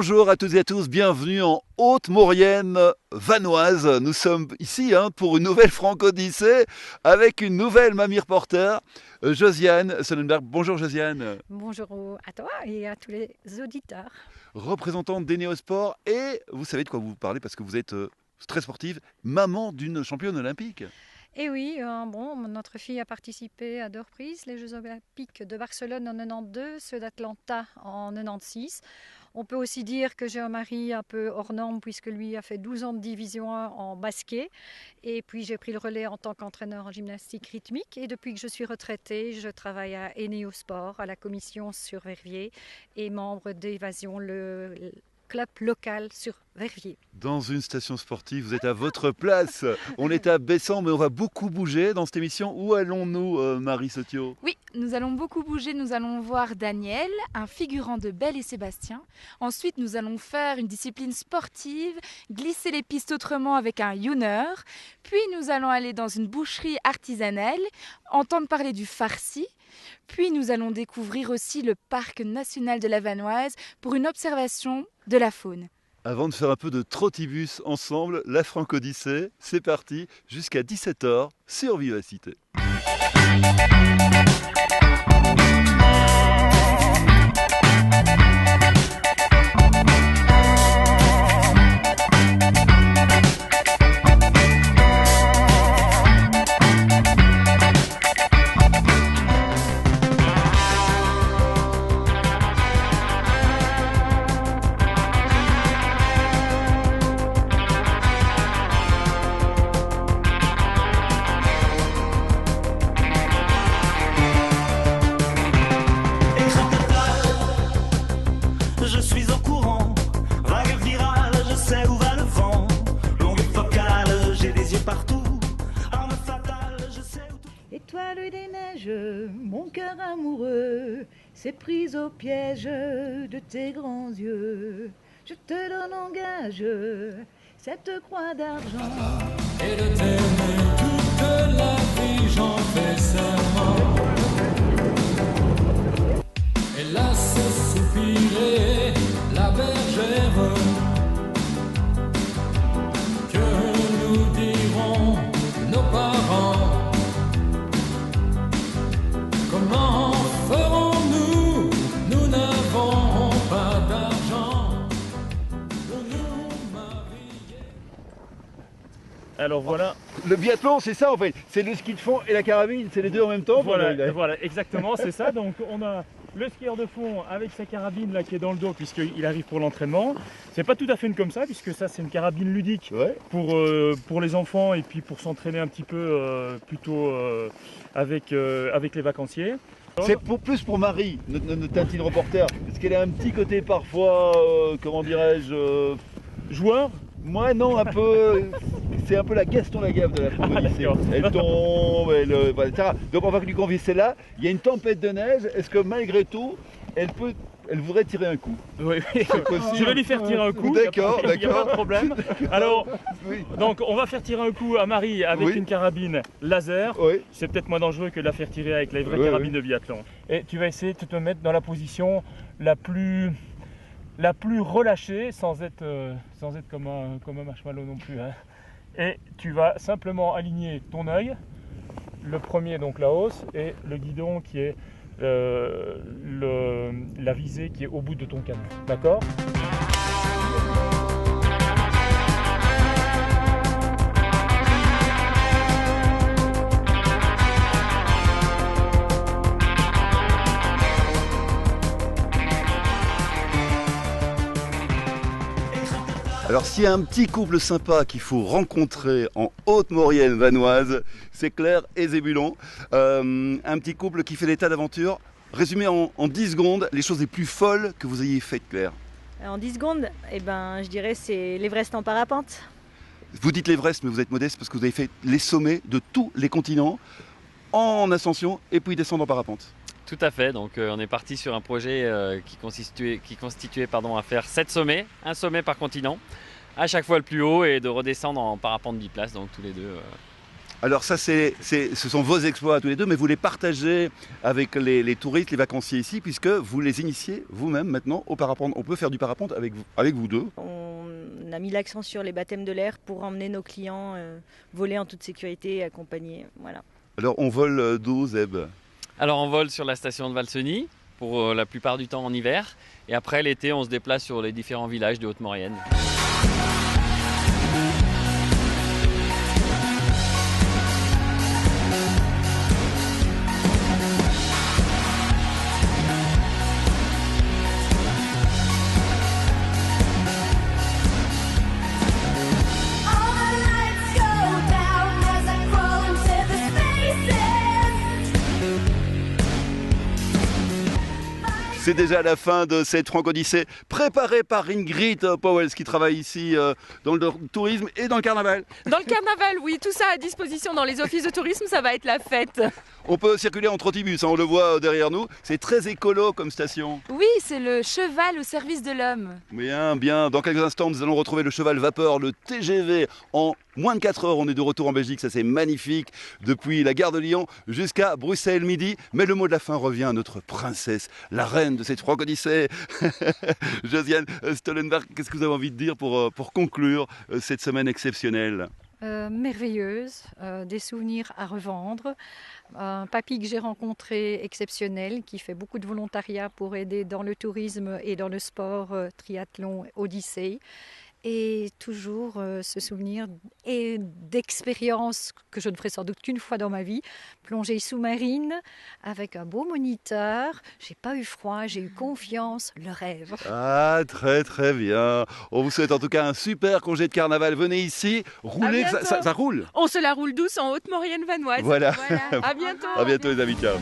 Bonjour à toutes et à tous, bienvenue en Haute-Maurienne vanoise. Nous sommes ici pour une nouvelle Franco-Odyssée avec une nouvelle mamie reporter, Josiane Sonnenberg. Bonjour Josiane. Bonjour à toi et à tous les auditeurs. Représentante d'Eneosport et vous savez de quoi vous parlez parce que vous êtes très sportive, maman d'une championne olympique. Et oui, notre fille a participé à 2 reprises, les Jeux Olympiques de Barcelone en 92, ceux d'Atlanta en 96. On peut aussi dire que j'ai un mari un peu hors norme puisque lui a fait 12 ans de division 1 en basket. Et puis j'ai pris le relais en tant qu'entraîneur en gymnastique rythmique. Et depuis que je suis retraitée, je travaille à Eneosport, à la commission sur Verviers et membre d'Évasion, le club local sur Verviers. Dans une station sportive, vous êtes à votre place. On est à Bessan, mais on va beaucoup bouger dans cette émission. Où allons-nous, Marie Sotio ? Oui, nous allons beaucoup bouger. Nous allons voir Daniel, un figurant de Belle et Sébastien. Ensuite, nous allons faire une discipline sportive, glisser les pistes autrement avec un Youner. Puis, nous allons aller dans une boucherie artisanale, entendre parler du farci. Puis, nous allons découvrir aussi le parc national de la Vanoise pour une observation de la faune. Avant de faire un peu de trottibus ensemble, la Franco-Odyssée, c'est parti jusqu'à 17h sur Vivacité. Étoile des neiges, mon cœur amoureux s'est pris au piège de tes grands yeux. Je te donne en gage cette croix d'argent. Et de t'aimer toute la vie, j'en fais serment. Hélas, soupirer la bergère, que nous diront nos parents. Comment ferons-nous? Nous n'avons pas d'argent pour nous marier. Alors voilà. Le biathlon, c'est ça en fait, c'est le ski de fond et la carabine, c'est les deux en même temps. Voilà, exactement, c'est ça. Donc on a le skieur de fond avec sa carabine là qui est dans le dos puisqu'il arrive pour l'entraînement. C'est pas tout à fait comme ça puisque ça c'est une carabine ludique pour les enfants et puis pour s'entraîner un petit peu plutôt avec les vacanciers. C'est plus pour Marie, notre Tintine reporter, parce qu'elle a un petit côté parfois, comment dirais-je, Joueur. Moi non, un peu, c'est un peu la Gaston Lagaffe de la Franco-Odyssée. Elle tombe, voilà, etc. Donc on va lui convier celle-là. Il y a une tempête de neige, est-ce que malgré tout, elle voudrait tirer un coup? Oui, je vais lui faire tirer un coup. D'accord, il n'y a pas de problème. Alors, donc on va faire tirer un coup à Marie avec une carabine laser. Oui. C'est peut-être moins dangereux que de la faire tirer avec les vraies carabines de biathlon. Et tu vas essayer de te mettre dans la position la plus relâchée, sans être comme un marshmallow non plus. Et tu vas simplement aligner ton œil, le premier donc la hausse, et le guidon qui est la visée qui est au bout de ton canon. D'accord ? Alors s'il y a un petit couple sympa qu'il faut rencontrer en Haute-Maurienne vanoise, c'est Claire et Zébulon. Un petit couple qui fait des tas d'aventures. Résumez en 10 secondes les choses les plus folles que vous ayez faites, Claire. En 10 secondes, je dirais c'est l'Everest en parapente. Vous dites l'Everest, mais vous êtes modeste parce que vous avez fait les sommets de tous les continents en ascension et puis descendre en parapente. Tout à fait, donc on est parti sur un projet qui constituait à faire 7 sommets, un sommet par continent, à chaque fois le plus haut et de redescendre en parapente biplace, donc tous les deux Alors ça, ce sont vos exploits tous les deux, mais vous les partagez avec les touristes, les vacanciers ici, puisque vous les initiez vous-même maintenant au parapente. On peut faire du parapente avec vous deux. On a mis l'accent sur les baptêmes de l'air pour emmener nos clients voler en toute sécurité et accompagner. Voilà. Alors on vole d'où, Zeb? Alors on vole sur la station de Valseny pour la plupart du temps en hiver. Et après l'été, on se déplace sur les différents villages de Haute-Maurienne. C'est déjà la fin de cette Francodyssée préparée par Ingrid Powell qui travaille ici dans le tourisme et dans le carnaval. Dans le carnaval, oui, tout ça à disposition dans les offices de tourisme, ça va être la fête. On peut circuler en trotibus, hein, on le voit derrière nous. C'est très écolo comme station. Oui, c'est le cheval au service de l'homme. Bien, bien. Dans quelques instants, nous allons retrouver le cheval vapeur, le TGV. En moins de 4 heures, on est de retour en Belgique. Ça, c'est magnifique. Depuis la gare de Lyon jusqu'à Bruxelles midi. Mais le mot de la fin revient à notre princesse, la reine de cette Francodyssée. Josiane Stollenberg, qu'est-ce que vous avez envie de dire pour conclure cette semaine exceptionnelle? Merveilleuse, des souvenirs à revendre. Un papy que j'ai rencontré exceptionnel, qui fait beaucoup de volontariat pour aider dans le tourisme et dans le sport triathlon Odyssée. Et toujours ce souvenir et d'expérience que je ne ferai sans doute qu'une fois dans ma vie, plongée sous-marine avec un beau moniteur. J'ai pas eu froid, j'ai eu confiance, le rêve. Ah, très très bien. On vous souhaite en tout cas un super congé de carnaval. Venez ici, roulez, ça roule. On se la roule douce en Haute-Maurienne vanoise. Voilà. À bientôt. À bientôt les amis, ciao.